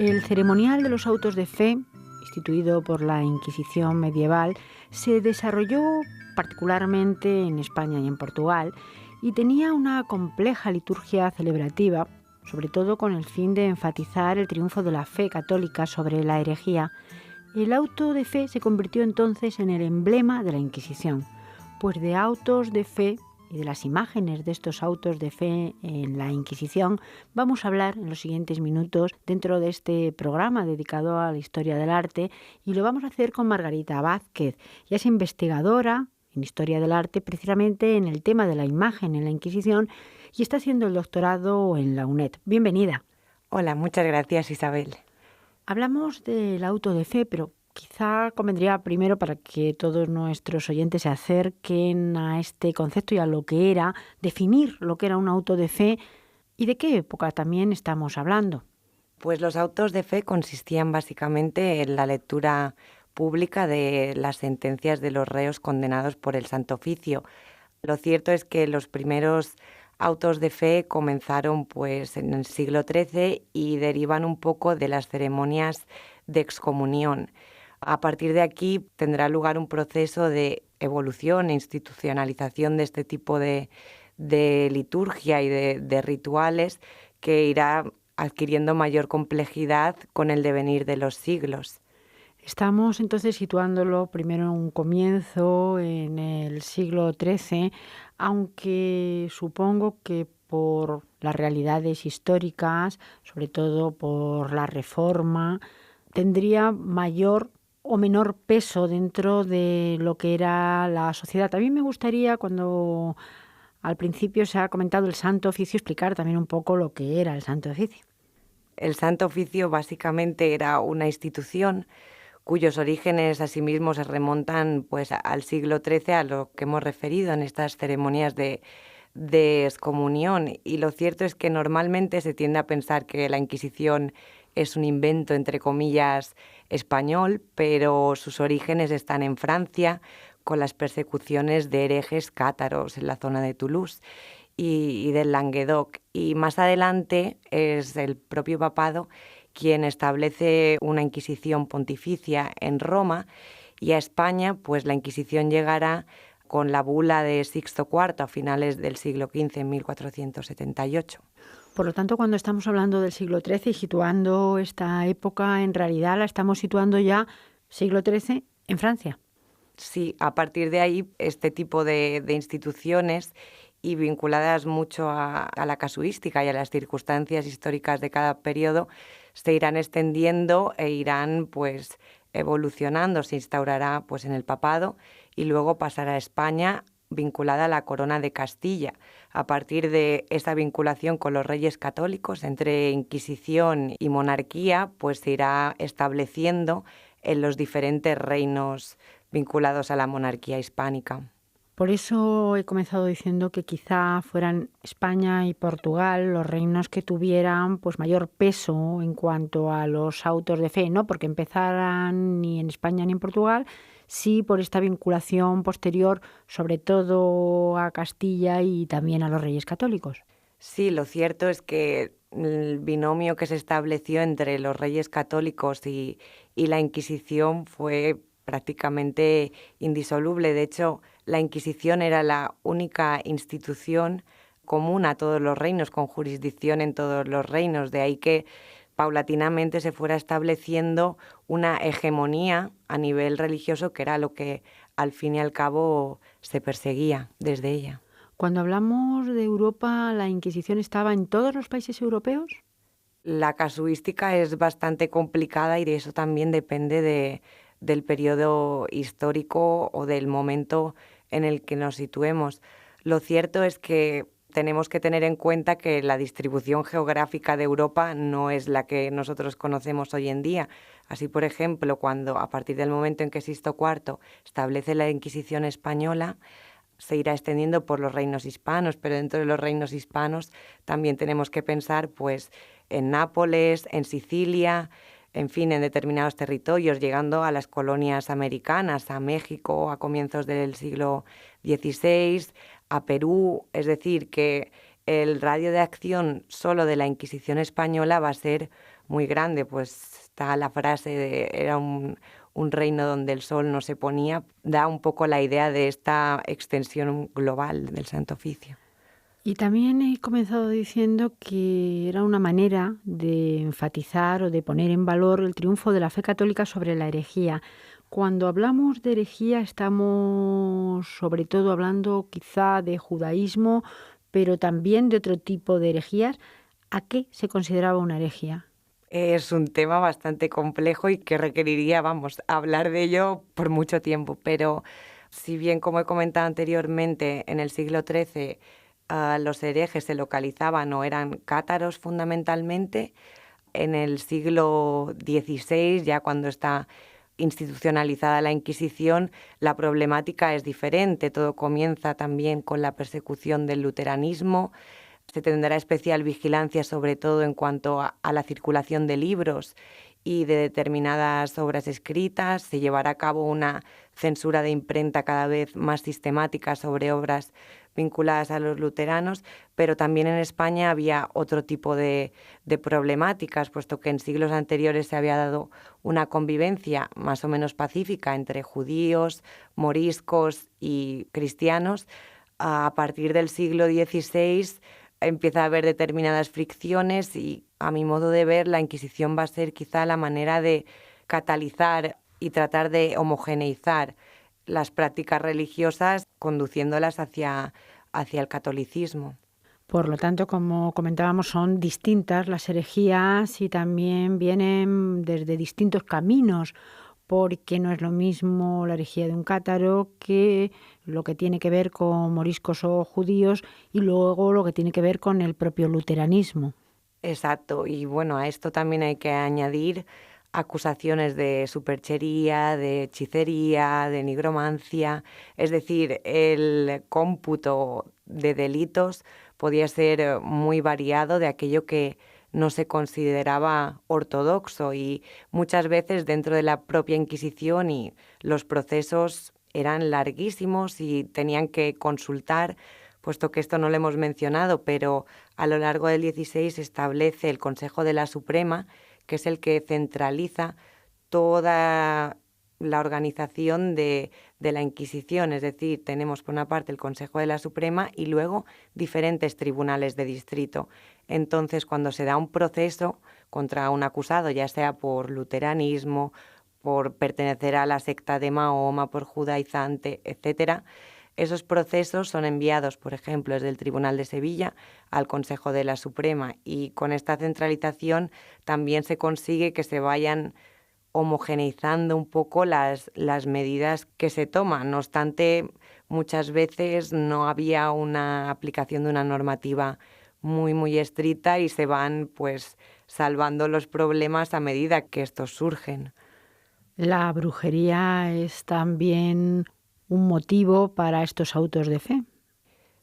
El ceremonial de los autos de fe, instituido por la Inquisición medieval, se desarrolló particularmente en España y en Portugal y tenía una compleja liturgia celebrativa, sobre todo con el fin de enfatizar el triunfo de la fe católica sobre la herejía. El auto de fe se convirtió entonces en el emblema de la Inquisición, pues de autos de fe y de las imágenes de estos autos de fe en la Inquisición vamos a hablar en los siguientes minutos dentro de este programa dedicado a la historia del arte, y lo vamos a hacer con Margarita Vázquez. Ella es investigadora en historia del arte precisamente en el tema de la imagen en la Inquisición y está haciendo el doctorado en la UNED. Bienvenida. Hola, muchas gracias, Isabel. Hablamos del auto de fe, pero quizá convendría primero, para que todos nuestros oyentes se acerquen a este concepto y a lo que era, definir lo que era un auto de fe y de qué época también estamos hablando. Pues los autos de fe consistían básicamente en la lectura pública de las sentencias de los reos condenados por el Santo Oficio. Lo cierto es que los primeros autos de fe comenzaron pues en el siglo XIII y derivan un poco de las ceremonias de excomunión. A partir de aquí tendrá lugar un proceso de evolución e institucionalización de este tipo de liturgia y de rituales que irá adquiriendo mayor complejidad con el devenir de los siglos. Estamos entonces situándolo primero en un comienzo, en el siglo XIII, aunque supongo que por las realidades históricas, sobre todo por la Reforma, tendría mayor o menor peso dentro de lo que era la sociedad. A mí me gustaría, cuando al principio se ha comentado el Santo Oficio, explicar también un poco lo que era el Santo Oficio. El Santo Oficio básicamente era una institución cuyos orígenes asimismo se remontan pues al siglo XIII, a lo que hemos referido en estas ceremonias de excomunión. Y lo cierto es que normalmente se tiende a pensar que la Inquisición es un invento, entre comillas, español, pero sus orígenes están en Francia, con las persecuciones de herejes cátaros en la zona de Toulouse y del Languedoc. Y más adelante es el propio papado quien establece una Inquisición pontificia en Roma, y a España pues la Inquisición llegará con la bula de Sixto IV a finales del siglo XV, en 1478. Por lo tanto, cuando estamos hablando del siglo XIII y situando esta época, en realidad la estamos situando ya siglo XIII en Francia. Sí, a partir de ahí este tipo de instituciones, y vinculadas mucho a la casuística y a las circunstancias históricas de cada periodo, se irán extendiendo e irán pues evolucionando. Se instaurará pues en el papado y luego pasará a España, vinculada a la corona de Castilla. A partir de esa vinculación con los reyes católicos, entre Inquisición y monarquía, pues se irá estableciendo en los diferentes reinos vinculados a la monarquía hispánica. Por eso he comenzado diciendo que quizá fueran España y Portugal los reinos que tuvieran pues mayor peso en cuanto a los autos de fe, no porque empezaran ni en España ni en Portugal, sí por esta vinculación posterior, sobre todo a Castilla y también a los reyes católicos. Sí, lo cierto es que el binomio que se estableció entre los reyes católicos y la Inquisición fue prácticamente indisoluble. De hecho, la Inquisición era la única institución común a todos los reinos, con jurisdicción en todos los reinos. De ahí que paulatinamente se fuera estableciendo una hegemonía a nivel religioso, que era lo que al fin y al cabo se perseguía desde ella. Cuando hablamos de Europa, ¿la Inquisición estaba en todos los países europeos? La casuística es bastante complicada y de eso también depende del periodo histórico o del momento en el que nos situemos. Lo cierto es que tenemos que tener en cuenta que la distribución geográfica de Europa no es la que nosotros conocemos hoy en día. Así, por ejemplo, cuando a partir del momento en que Sixto IV establece la Inquisición española, se irá extendiendo por los reinos hispanos, pero dentro de los reinos hispanos también tenemos que pensar pues en Nápoles, en Sicilia, en fin, en determinados territorios, llegando a las colonias americanas, a México a comienzos del siglo XVI, a Perú. Es decir, que el radio de acción solo de la Inquisición española va a ser muy grande, pues está la frase de era un reino donde el sol no se ponía, da un poco la idea de esta extensión global del Santo Oficio. Y también he comenzado diciendo que era una manera de enfatizar o de poner en valor el triunfo de la fe católica sobre la herejía. Cuando hablamos de herejía estamos sobre todo hablando quizá de judaísmo, pero también de otro tipo de herejías. ¿A qué se consideraba una herejía? Es un tema bastante complejo y que requeriría, vamos, hablar de ello por mucho tiempo, pero si bien, como he comentado anteriormente, en el siglo XIII los herejes se localizaban o eran cátaros fundamentalmente, en el siglo XVI, ya cuando está institucionalizada la Inquisición, la problemática es diferente. Todo comienza también con la persecución del luteranismo. Se tendrá especial vigilancia sobre todo en cuanto a la circulación de libros y de determinadas obras escritas. Se llevará a cabo una censura de imprenta cada vez más sistemática sobre obras vinculadas a los luteranos, pero también en España había otro tipo de problemáticas, puesto que en siglos anteriores se había dado una convivencia más o menos pacífica entre judíos, moriscos y cristianos. A partir del siglo XVI empieza a haber determinadas fricciones y, a mi modo de ver, la Inquisición va a ser quizá la manera de catalizar y tratar de homogeneizar las prácticas religiosas, conduciéndolas hacia el catolicismo. Por lo tanto, como comentábamos, son distintas las herejías y también vienen desde distintos caminos, porque no es lo mismo la herejía de un cátaro que lo que tiene que ver con moriscos o judíos y luego lo que tiene que ver con el propio luteranismo. Exacto, y bueno, a esto también hay que añadir acusaciones de superchería, de hechicería, de nigromancia, es decir, el cómputo de delitos podía ser muy variado de aquello que no se consideraba ortodoxo y muchas veces dentro de la propia Inquisición y los procesos eran larguísimos y tenían que consultar, puesto que esto no lo hemos mencionado, pero a lo largo del XVI se establece el Consejo de la Suprema, que es el que centraliza toda la organización de la Inquisición. Es decir, tenemos por una parte el Consejo de la Suprema y luego diferentes tribunales de distrito. Entonces, cuando se da un proceso contra un acusado, ya sea por luteranismo, por pertenecer a la secta de Mahoma, por judaizante, etcétera, esos procesos son enviados, por ejemplo, desde el Tribunal de Sevilla al Consejo de la Suprema y con esta centralización también se consigue que se vayan homogeneizando un poco las medidas que se toman. No obstante, muchas veces no había una aplicación de una normativa muy estricta y se van pues salvando los problemas a medida que estos surgen. La brujería es también un motivo para estos autos de fe.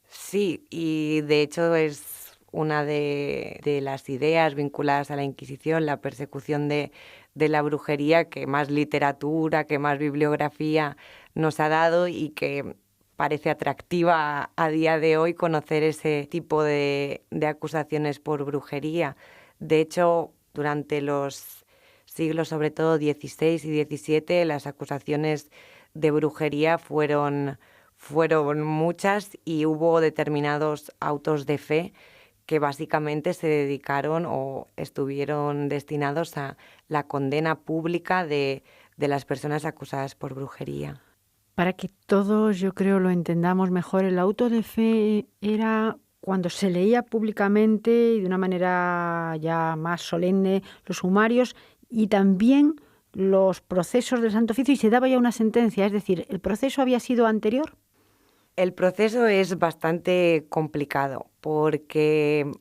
Sí, y de hecho es una de las ideas vinculadas a la Inquisición, la persecución de la brujería, que más literatura, que más bibliografía nos ha dado y que parece atractiva a día de hoy conocer ese tipo de acusaciones por brujería. De hecho, durante los siglos, sobre todo XVI y XVII, las acusaciones de brujería fueron muchas y hubo determinados autos de fe que básicamente se dedicaron o estuvieron destinados a la condena pública de las personas acusadas por brujería. Para que todos, yo creo, lo entendamos mejor, el auto de fe era cuando se leía públicamente y de una manera ya más solemne los sumarios y también los procesos del Santo Oficio y se daba ya una sentencia, es decir, ¿el proceso había sido anterior? El proceso es bastante complicado porque,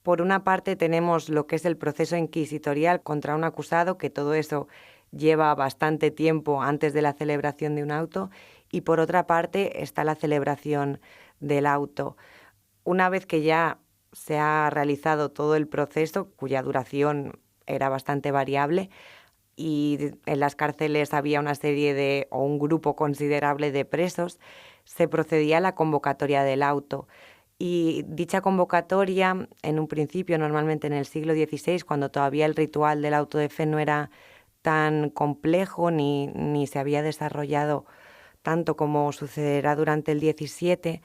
por una parte, tenemos lo que es el proceso inquisitorial contra un acusado, que todo eso lleva bastante tiempo antes de la celebración de un auto, y por otra parte está la celebración del auto. Una vez que ya se ha realizado todo el proceso, cuya duración era bastante variable, y en las cárceles había una serie o un grupo considerable de presos, se procedía a la convocatoria del auto Y dicha convocatoria, en un principio, normalmente en el siglo XVI, cuando todavía el ritual del auto de fe no era tan complejo ni se había desarrollado tanto como sucederá durante el XVII,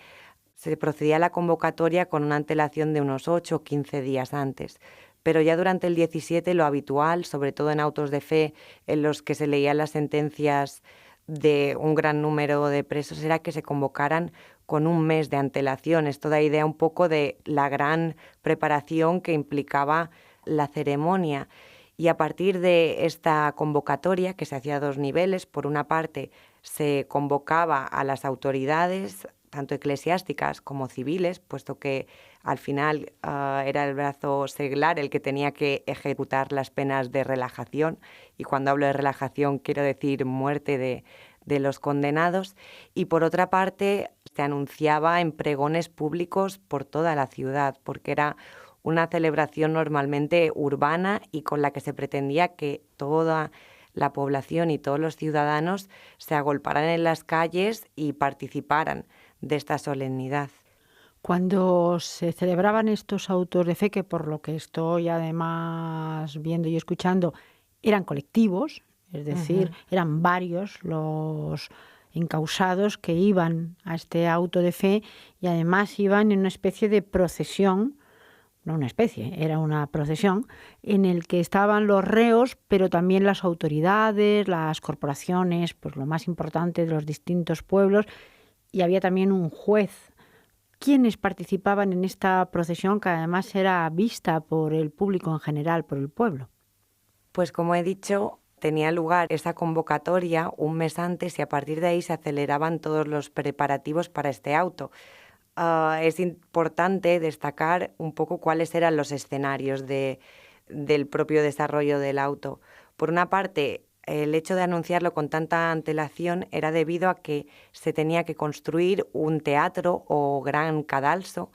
se procedía a la convocatoria con una antelación de unos 8 o 15 días antes. Pero ya durante el XVII lo habitual, sobre todo en autos de fe en los que se leían las sentencias de un gran número de presos, era que se convocaran con un mes de antelación. Esto da idea un poco de la gran preparación que implicaba la ceremonia. Y a partir de esta convocatoria, que se hacía a dos niveles, por una parte se convocaba a las autoridades, tanto eclesiásticas como civiles, puesto que al final era el brazo seglar el que tenía que ejecutar las penas de relajación, y cuando hablo de relajación quiero decir muerte de los condenados, y por otra parte se anunciaba en pregones públicos por toda la ciudad, porque era una celebración normalmente urbana y con la que se pretendía que toda la población y todos los ciudadanos se agolparan en las calles y participaran de esta solemnidad. Cuando se celebraban estos autos de fe, que por lo que estoy además viendo y escuchando, eran colectivos, es decir, Ujú. eran varios los encausados que iban a este auto de fe y además iban en una especie de procesión, no una especie, era una procesión en el que estaban los reos, pero también las autoridades, las corporaciones, pues lo más importante de los distintos pueblos, y había también un juez. ¿Quiénes participaban en esta procesión que además era vista por el público en general, por el pueblo? Pues como he dicho, tenía lugar esa convocatoria un mes antes y a partir de ahí se aceleraban todos los preparativos para este auto. Es importante destacar un poco cuáles eran los escenarios del propio desarrollo del auto. Por una parte, el hecho de anunciarlo con tanta antelación era debido a que se tenía que construir un teatro o gran cadalso,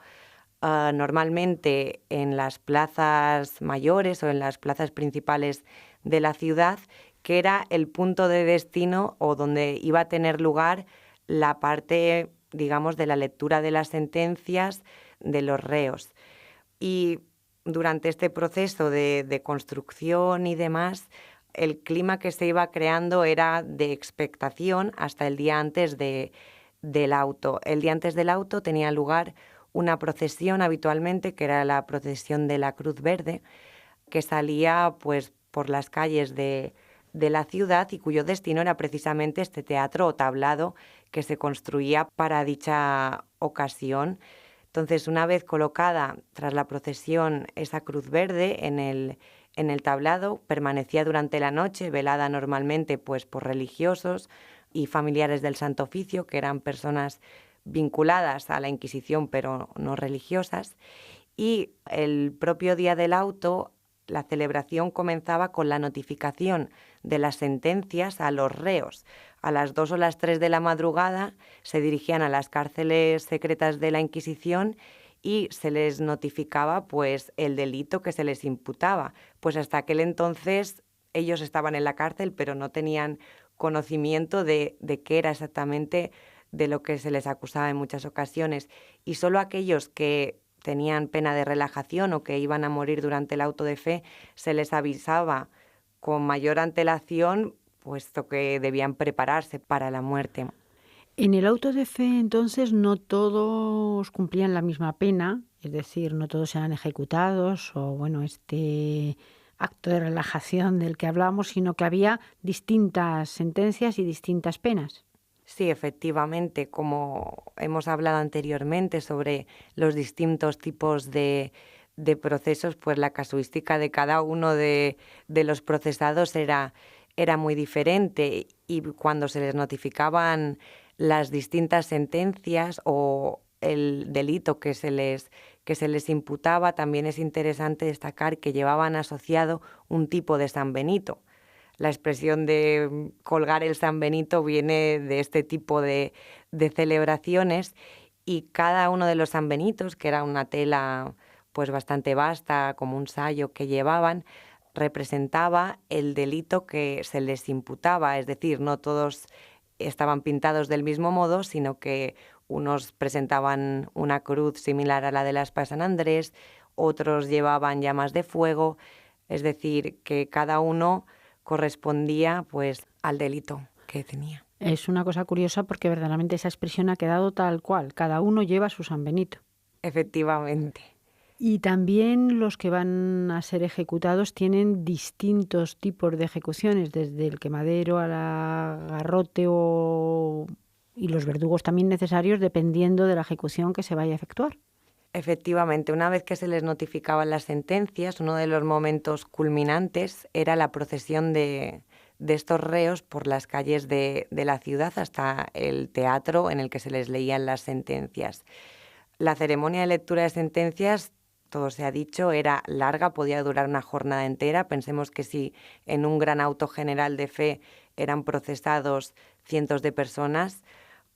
normalmente en las plazas mayores o en las plazas principales de la ciudad, que era el punto de destino o donde iba a tener lugar la parte, digamos, de la lectura de las sentencias de los reos. Y durante este proceso de construcción y demás, el clima que se iba creando era de expectación hasta el día antes del auto. El día antes del auto tenía lugar una procesión habitualmente, que era la procesión de la Cruz Verde, que salía pues por las calles de la ciudad y cuyo destino era precisamente este teatro o tablado que se construía para dicha ocasión. Entonces, una vez colocada tras la procesión esa cruz verde en el tablado, permanecía durante la noche, velada normalmente pues por religiosos y familiares del Santo Oficio, que eran personas vinculadas a la Inquisición pero no religiosas, y el propio día del auto la celebración comenzaba con la notificación de las sentencias a los reos. A las 2 o las 3 de la madrugada se dirigían a las cárceles secretas de la Inquisición y se les notificaba pues el delito que se les imputaba. Pues hasta aquel entonces ellos estaban en la cárcel, pero no tenían conocimiento de qué era exactamente de lo que se les acusaba en muchas ocasiones. Y solo aquellos que tenían pena de relajación o que iban a morir durante el auto de fe, se les avisaba con mayor antelación, puesto que debían prepararse para la muerte. En el auto de fe, entonces, no todos cumplían la misma pena, es decir, no todos eran ejecutados o, bueno, este acto de relajación del que hablamos, sino que había distintas sentencias y distintas penas. Sí, efectivamente, como hemos hablado anteriormente sobre los distintos tipos de procesos, pues la casuística de cada uno de los procesados era muy diferente y cuando se les notificaban las distintas sentencias o el delito que se les imputaba, también es interesante destacar que llevaban asociado un tipo de San Benito. La expresión de colgar el San Benito viene de este tipo de celebraciones y cada uno de los San Benitos, que era una tela pues bastante vasta, como un sayo que llevaban, representaba el delito que se les imputaba, es decir, no todos estaban pintados del mismo modo, sino que Unos presentaban una cruz similar a la de la espada de San Andrés, otros llevaban llamas de fuego, es decir, que cada uno correspondía pues al delito que tenía. Es una cosa curiosa porque verdaderamente esa expresión ha quedado tal cual. Cada uno lleva su San Benito. Efectivamente. Y también los que van a ser ejecutados tienen distintos tipos de ejecuciones, desde el quemadero al garrote y los verdugos también necesarios dependiendo de la ejecución que se vaya a efectuar. Efectivamente, una vez que se les notificaban las sentencias, uno de los momentos culminantes era la procesión de estos reos por las calles de la ciudad hasta el teatro en el que se les leían las sentencias. La ceremonia de lectura de sentencias, todo se ha dicho, era larga, podía durar una jornada entera. Pensemos que si en un gran auto general de fe eran procesados cientos de personas,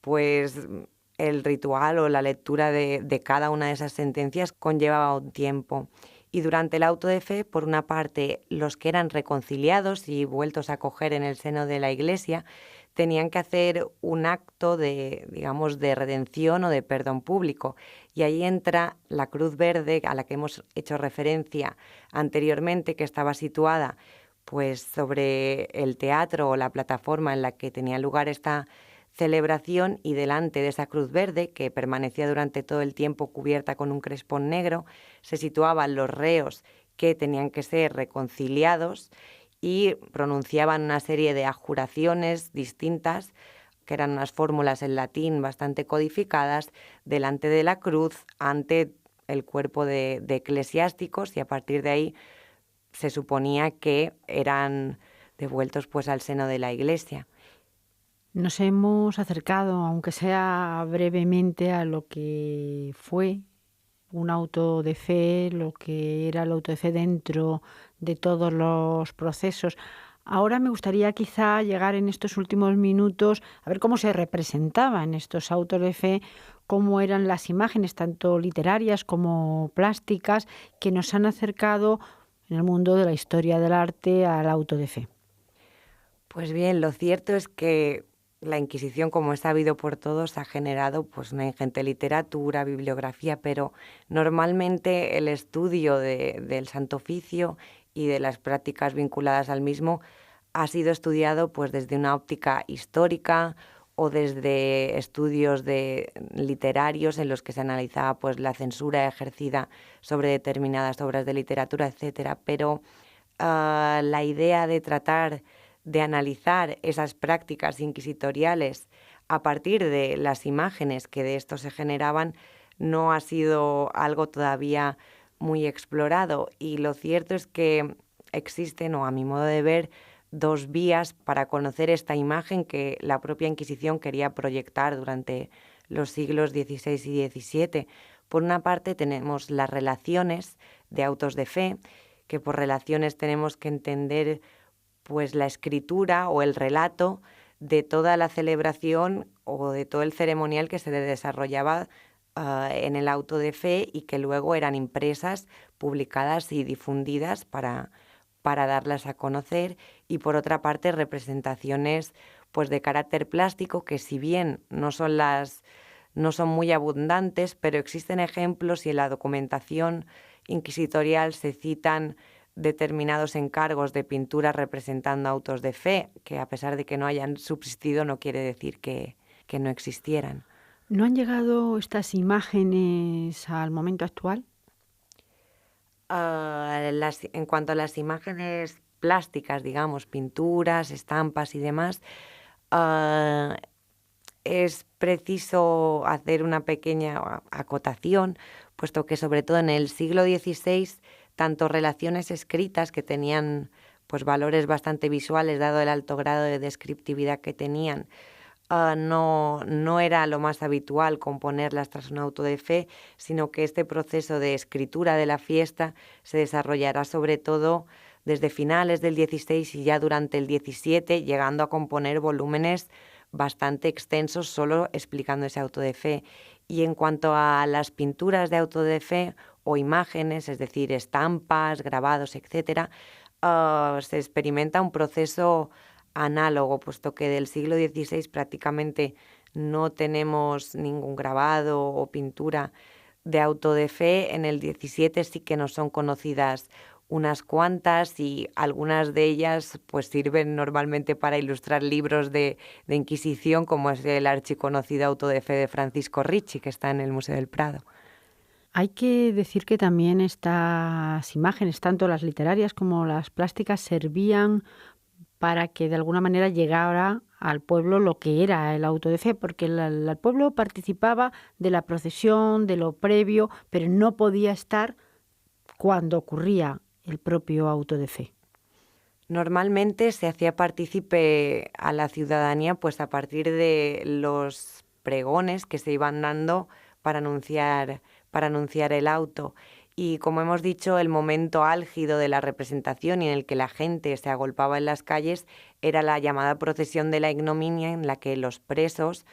pues el ritual o la lectura de cada una de esas sentencias conllevaba un tiempo. Y durante el auto de fe, por una parte, los que eran reconciliados y vueltos a acoger en el seno de la Iglesia tenían que hacer un acto de, digamos, de redención o de perdón público. Y ahí entra la Cruz Verde, a la que hemos hecho referencia anteriormente, que estaba situada pues sobre el teatro o la plataforma en la que tenía lugar esta celebración, y delante de esa Cruz Verde, que permanecía durante todo el tiempo cubierta con un crespón negro, se situaban los reos que tenían que ser reconciliados y pronunciaban una serie de adjuraciones distintas, que eran unas fórmulas en latín bastante codificadas, delante de la cruz, ante el cuerpo de eclesiásticos, y a partir de ahí se suponía que eran devueltos pues al seno de la Iglesia. Nos hemos acercado, aunque sea brevemente, a lo que fue un auto de fe, lo que era el auto de fe dentro de todos los procesos. Ahora me gustaría quizá llegar en estos últimos minutos a ver cómo se representaba en estos autos de fe, cómo eran las imágenes, tanto literarias como plásticas, que nos han acercado en el mundo de la historia del arte al auto de fe. Pues bien, lo cierto es que la Inquisición, como es sabido por todos, ha generado pues una ingente literatura, bibliografía, pero normalmente el estudio del Santo Oficio y de las prácticas vinculadas al mismo ha sido estudiado pues desde una óptica histórica o desde estudios literarios en los que se analizaba pues la censura ejercida sobre determinadas obras de literatura, etcétera. Pero la idea de tratar de analizar esas prácticas inquisitoriales a partir de las imágenes que de esto se generaban no ha sido algo todavía muy explorado, y lo cierto es que existen, o a mi modo de ver, dos vías para conocer esta imagen que la propia Inquisición quería proyectar durante los siglos XVI y XVII. Por una parte tenemos las relaciones de autos de fe, que por relaciones tenemos que entender pues la escritura o el relato de toda la celebración o de todo el ceremonial que se desarrollaba en el auto de fe, y que luego eran impresas, publicadas y difundidas para darlas a conocer. Y por otra parte, representaciones pues de carácter plástico, que si bien no son muy abundantes, pero existen ejemplos, y en la documentación inquisitorial se citan determinados encargos de pintura representando autos de fe, que a pesar de que no hayan subsistido no quiere decir que no existieran. ¿No han llegado estas imágenes al momento actual? En cuanto a las imágenes plásticas, digamos, pinturas, estampas y demás, es preciso hacer una pequeña acotación, puesto que sobre todo en el siglo XVI, tanto relaciones escritas, que tenían pues valores bastante visuales dado el alto grado de descriptividad que tenían, no era lo más habitual componerlas tras un auto de fe, sino que este proceso de escritura de la fiesta se desarrollará sobre todo desde finales del XVI y ya durante el XVII, llegando a componer volúmenes bastante extensos solo explicando ese auto de fe. Y en cuanto a las pinturas de auto de fe o imágenes, es decir, estampas, grabados, etcétera, se experimenta un proceso análogo, puesto que del siglo XVI prácticamente no tenemos ningún grabado o pintura de auto de fe. En el 17 sí que nos son conocidas unas cuantas y algunas de ellas pues sirven normalmente para ilustrar libros de Inquisición, como es el archiconocido auto de fe de Francisco Ricci, que está en el Museo del Prado. Hay que decir que también estas imágenes, tanto las literarias como las plásticas, servían para que de alguna manera llegara al pueblo lo que era el auto de fe, porque el pueblo participaba de la procesión, de lo previo, pero no podía estar cuando ocurría el propio auto de fe. Normalmente se hacía partícipe a la ciudadanía pues a partir de los pregones que se iban dando para anunciar el auto. Y como hemos dicho, el momento álgido de la representación y en el que la gente se agolpaba en las calles era la llamada procesión de la ignominia, en la que los presos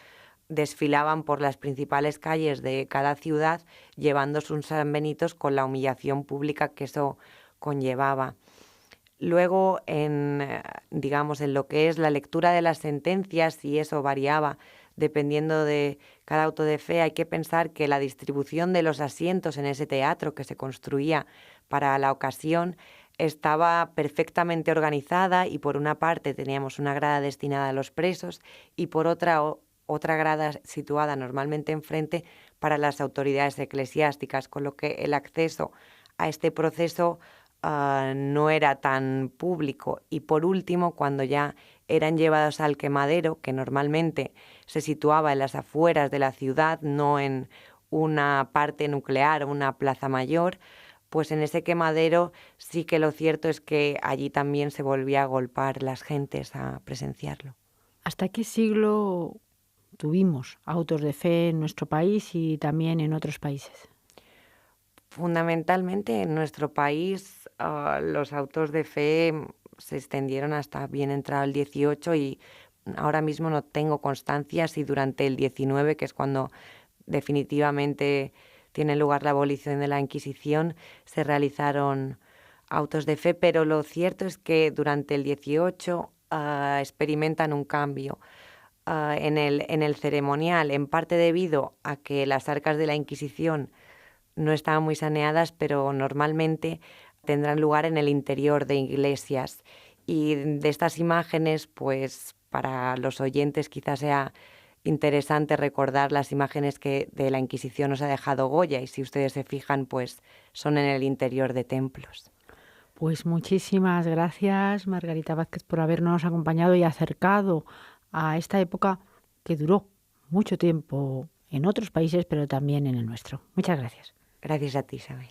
desfilaban por las principales calles de cada ciudad llevando sus sanbenitos con la humillación pública que eso conllevaba. Luego, digamos, en lo que es la lectura de las sentencias, y eso variaba dependiendo de cada auto de fe, hay que pensar que la distribución de los asientos en ese teatro que se construía para la ocasión estaba perfectamente organizada y por una parte teníamos una grada destinada a los presos y por otra grada situada normalmente enfrente para las autoridades eclesiásticas, con lo que el acceso a este proceso no era tan público. Y por último, cuando ya eran llevados al quemadero, que normalmente se situaba en las afueras de la ciudad, no en una parte nuclear o una plaza mayor, pues en ese quemadero sí que lo cierto es que allí también se volvía a agolpar las gentes a presenciarlo. ¿Hasta qué siglo tuvimos autos de fe en nuestro país y también en otros países? Fundamentalmente en nuestro país los autos de fe se extendieron hasta bien entrado el 18 y ahora mismo no tengo constancia si durante el 19, que es cuando definitivamente tiene lugar la abolición de la Inquisición, se realizaron autos de fe, pero lo cierto es que durante el 18 experimentan un cambio en el ceremonial, en parte debido a que las arcas de la Inquisición no estaban muy saneadas, pero normalmente tendrán lugar en el interior de iglesias. Y de estas imágenes, pues para los oyentes quizás sea interesante recordar las imágenes que de la Inquisición nos ha dejado Goya, y si ustedes se fijan, pues son en el interior de templos. Pues muchísimas gracias, Margarita Vázquez, por habernos acompañado y acercado a esta época que duró mucho tiempo en otros países, pero también en el nuestro. Muchas gracias. Gracias a ti, Isabel.